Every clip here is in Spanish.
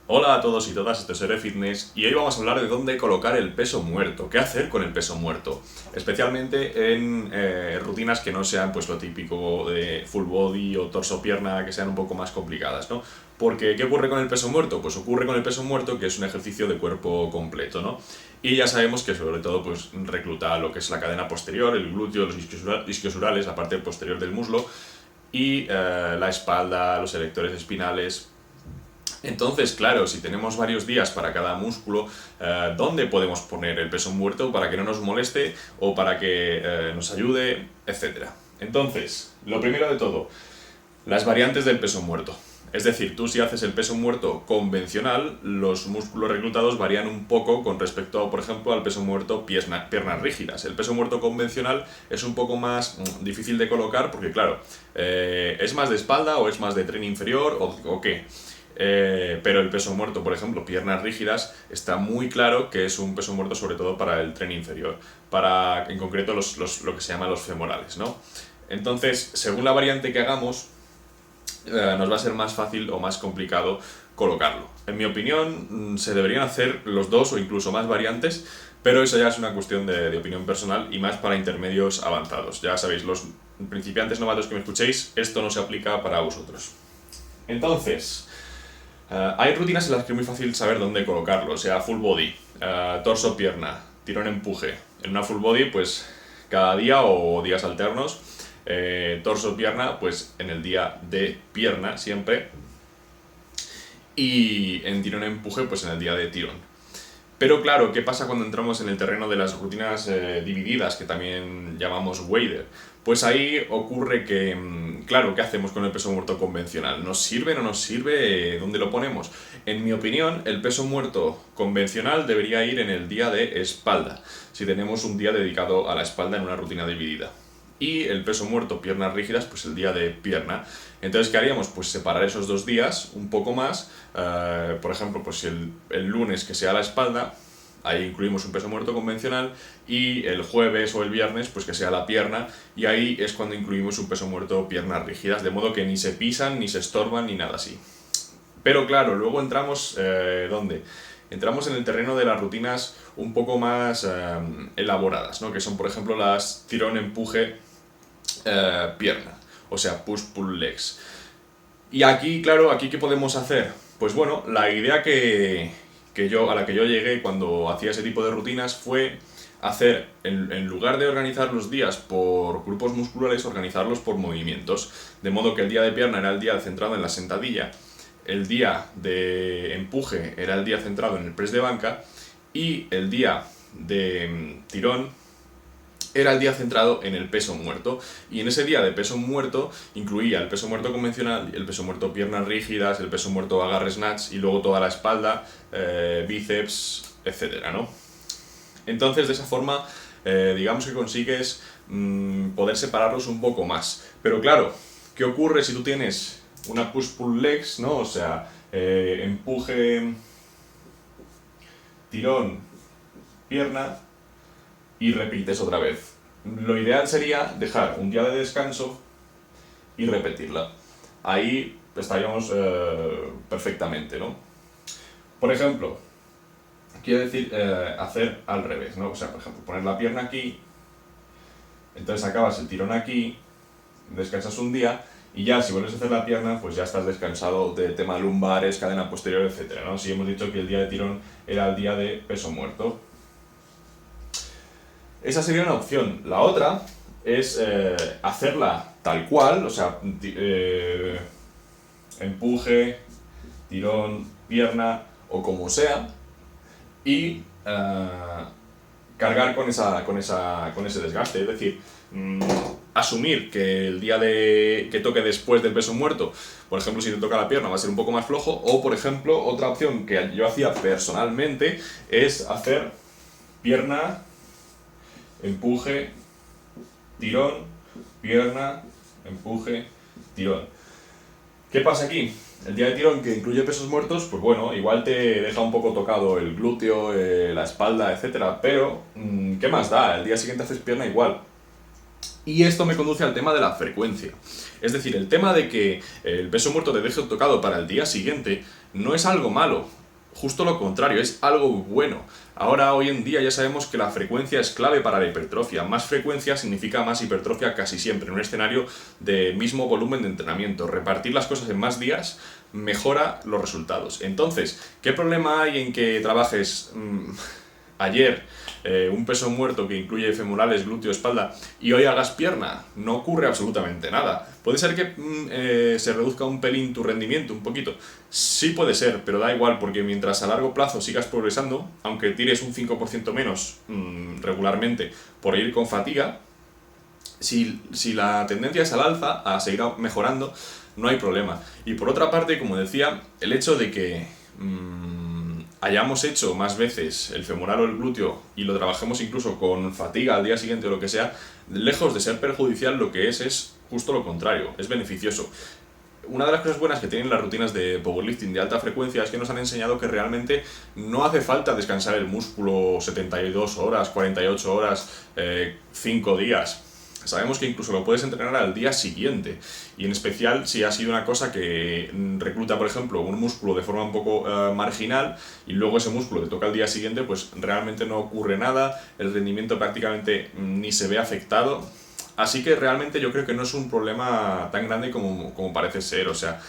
Hola a todos y todas, esto es Ere Fitness y hoy vamos a hablar de dónde colocar el peso muerto, qué hacer con el peso muerto, especialmente en rutinas que no sean pues lo típico de full body o torso-pierna, que sean un poco más complicadas, ¿no? Porque, ¿qué ocurre con el peso muerto? Pues ocurre con el peso muerto que es un ejercicio de cuerpo completo, ¿no? Y ya sabemos que sobre todo pues recluta lo que es la cadena posterior, el glúteo, los isquiosurales, la parte posterior del muslo y la espalda, los erectores espinales. Entonces, claro, si tenemos varios días para cada músculo, ¿dónde podemos poner el peso muerto para que no nos moleste o para que nos ayude, etcétera? Entonces, lo primero de todo, las variantes del peso muerto. Es decir, tú si haces el peso muerto convencional, los músculos reclutados varían un poco con respecto, por ejemplo, al peso muerto piernas rígidas. El peso muerto convencional es un poco más difícil de colocar porque, claro, ¿es más de espalda o es más de tren inferior o qué? Pero el peso muerto, por ejemplo, piernas rígidas, está muy claro que es un peso muerto sobre todo para el tren inferior, para en concreto lo que se llama los femorales, ¿no? Entonces, según la variante que hagamos, nos va a ser más fácil o más complicado colocarlo. En mi opinión, se deberían hacer los dos o incluso más variantes, pero eso ya es una cuestión de opinión personal y más para intermedios avanzados. Ya sabéis, los principiantes novatos que me escuchéis, esto no se aplica para vosotros. Entonces, hay rutinas en las que es muy fácil saber dónde colocarlo, o sea, full body, torso, pierna, tirón, empuje. En una full body, pues cada día o días alternos, torso, pierna, pues en el día de pierna siempre, y en tirón, empuje, pues en el día de tirón. Pero claro, ¿qué pasa cuando entramos en el terreno de las rutinas divididas, que también llamamos wader? Pues ahí ocurre que, claro, ¿qué hacemos con el peso muerto convencional? ¿Nos sirve o no nos sirve? ¿Dónde lo ponemos? En mi opinión, el peso muerto convencional debería ir en el día de espalda, si tenemos un día dedicado a la espalda en una rutina dividida. Y el peso muerto, piernas rígidas, pues el día de pierna. Entonces, ¿qué haríamos? Pues separar esos dos días un poco más. Por ejemplo, pues si el lunes que sea la espalda, ahí incluimos un peso muerto convencional, y el jueves o el viernes, pues que sea la pierna, y ahí es cuando incluimos un peso muerto piernas rígidas, de modo que ni se pisan, ni se estorban, ni nada así. Pero claro, luego entramos, ¿dónde? Entramos en el terreno de las rutinas un poco más elaboradas, ¿no? Que son, por ejemplo, las tirón, empuje, pierna, o sea, push-pull legs. Y aquí, claro, aquí ¿qué podemos hacer? Pues bueno, la idea a la que yo llegué cuando hacía ese tipo de rutinas fue hacer, en lugar de organizar los días por grupos musculares, organizarlos por movimientos. De modo que el día de pierna era el día centrado en la sentadilla, el día de empuje era el día centrado en el press de banca y el día de tirón era el día centrado en el peso muerto. Y en ese día de peso muerto incluía el peso muerto convencional, el peso muerto piernas rígidas, el peso muerto agarre snatch y luego toda la espalda, bíceps, etcétera, ¿no? Entonces, de esa forma, digamos que consigues poder separarlos un poco más. Pero claro, ¿qué ocurre si tú tienes una push-pull legs, ¿no? O sea, empuje, tirón, pierna, y repites otra vez. Lo ideal sería dejar un día de descanso y repetirla. Ahí estaríamos perfectamente, ¿no? Por ejemplo, quiero decir hacer al revés, ¿no? O sea, por ejemplo, poner la pierna aquí, entonces acabas el tirón aquí, descansas un día y ya si vuelves a hacer la pierna, pues ya estás descansado de tema lumbares, cadena posterior, etcétera, ¿no? Si hemos dicho que el día de tirón era el día de peso muerto. Esa sería una opción. La otra es hacerla tal cual, o sea, empuje, tirón, pierna o como sea, y cargar con ese desgaste. Es decir, asumir que el día que toque después del peso muerto, por ejemplo, si te toca la pierna va a ser un poco más flojo, o por ejemplo, otra opción que yo hacía personalmente es hacer pierna, empuje, tirón, pierna, empuje, tirón. ¿Qué pasa aquí? El día de tirón que incluye pesos muertos, pues bueno, igual te deja un poco tocado el glúteo, la espalda, etcétera, pero ¿qué más da? El día siguiente haces pierna igual. Y esto me conduce al tema de la frecuencia. Es decir, el tema de que el peso muerto te deje tocado para el día siguiente no es algo malo, justo lo contrario, es algo bueno. Ahora, hoy en día, ya sabemos que la frecuencia es clave para la hipertrofia. Más frecuencia significa más hipertrofia casi siempre, en un escenario de mismo volumen de entrenamiento. Repartir las cosas en más días mejora los resultados. Entonces, ¿qué problema hay en que trabajes ayer un peso muerto que incluye femorales, glúteo, espalda y hoy hagas pierna? No ocurre absolutamente nada. ¿Puede ser que se reduzca un pelín tu rendimiento, un poquito? Sí puede ser, pero da igual, porque mientras a largo plazo sigas progresando, aunque tires un 5% menos regularmente por ir con fatiga, si la tendencia es al alza, a seguir mejorando, no hay problema. Y por otra parte, como decía, el hecho de que hayamos hecho más veces el femoral o el glúteo y lo trabajemos incluso con fatiga al día siguiente o lo que sea, lejos de ser perjudicial, lo que es justo lo contrario, es beneficioso. Una de las cosas buenas que tienen las rutinas de powerlifting de alta frecuencia es que nos han enseñado que realmente no hace falta descansar el músculo 72 horas, 48 horas, 5 días. Sabemos que incluso lo puedes entrenar al día siguiente, y en especial si ha sido una cosa que recluta, por ejemplo, un músculo de forma un poco marginal y luego ese músculo te toca al día siguiente, pues realmente no ocurre nada, el rendimiento prácticamente ni se ve afectado. Así que realmente yo creo que no es un problema tan grande como parece ser. O sea,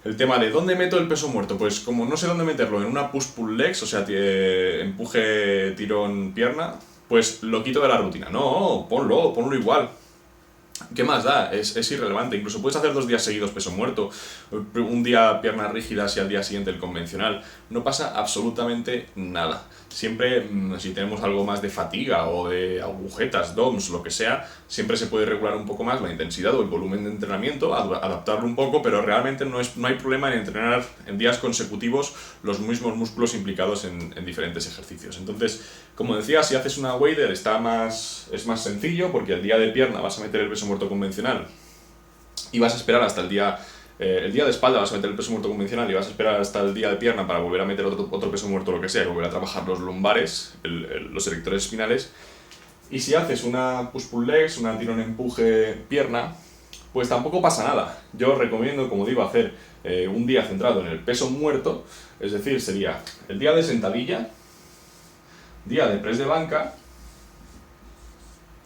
el tema de ¿dónde meto el peso muerto? Pues como no sé dónde meterlo, en una push-pull legs, o sea, empuje, tirón, pierna, pues lo quito de la rutina. No, ponlo igual. ¿Qué más da? Es irrelevante. Incluso puedes hacer 2 días seguidos peso muerto, un día piernas rígidas y al día siguiente el convencional. No pasa absolutamente nada. Siempre, si tenemos algo más de fatiga o de agujetas, DOMS, lo que sea, siempre se puede regular un poco más la intensidad o el volumen de entrenamiento, adaptarlo un poco, pero realmente no hay problema en entrenar en días consecutivos los mismos músculos implicados en diferentes ejercicios. Entonces, como decía, si haces una wader es más sencillo, porque el día de pierna vas a meter el peso muerto convencional y vas a esperar hasta el día de espalda, vas a meter el peso muerto convencional y vas a esperar hasta el día de pierna para volver a meter otro peso muerto, lo que sea, y volver a trabajar los lumbares, los erectores espinales. Y si haces una push-pull legs, una tirón-empuje pierna, pues tampoco pasa nada. Yo recomiendo, como digo, hacer un día centrado en el peso muerto, es decir, sería el día de sentadilla, día de press de banca,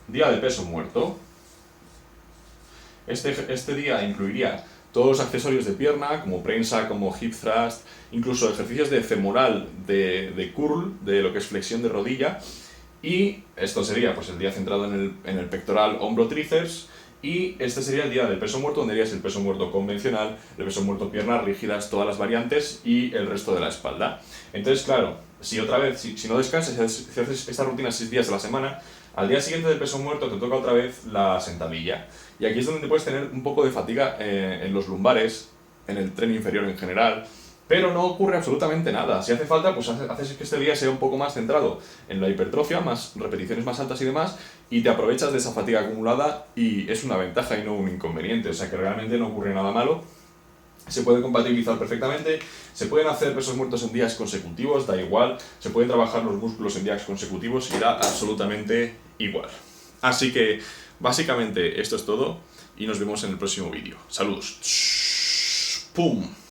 día de peso muerto. Este día incluiría todos los accesorios de pierna, como prensa, como hip thrust, incluso ejercicios de femoral, de curl, de lo que es flexión de rodilla. Y esto sería pues el día centrado en el pectoral, hombro, tríceps. Y este sería el día del peso muerto, donde harías el peso muerto convencional, el peso muerto piernas rígidas, todas las variantes y el resto de la espalda. Entonces, claro, si no descansas, si haces esta rutina 6 días a la semana, al día siguiente del peso muerto te toca otra vez la sentadilla. Y aquí es donde te puedes tener un poco de fatiga en los lumbares, en el tren inferior en general, pero no ocurre absolutamente nada. Si hace falta, pues haces que este día sea un poco más centrado en la hipertrofia, más repeticiones más altas y demás, y te aprovechas de esa fatiga acumulada, y es una ventaja y no un inconveniente. O sea que realmente no ocurre nada malo. Se puede compatibilizar perfectamente, se pueden hacer pesos muertos en días consecutivos, da igual, se pueden trabajar los músculos en días consecutivos y da absolutamente igual. Así que, básicamente, esto es todo y nos vemos en el próximo vídeo. Saludos. ¡Pum!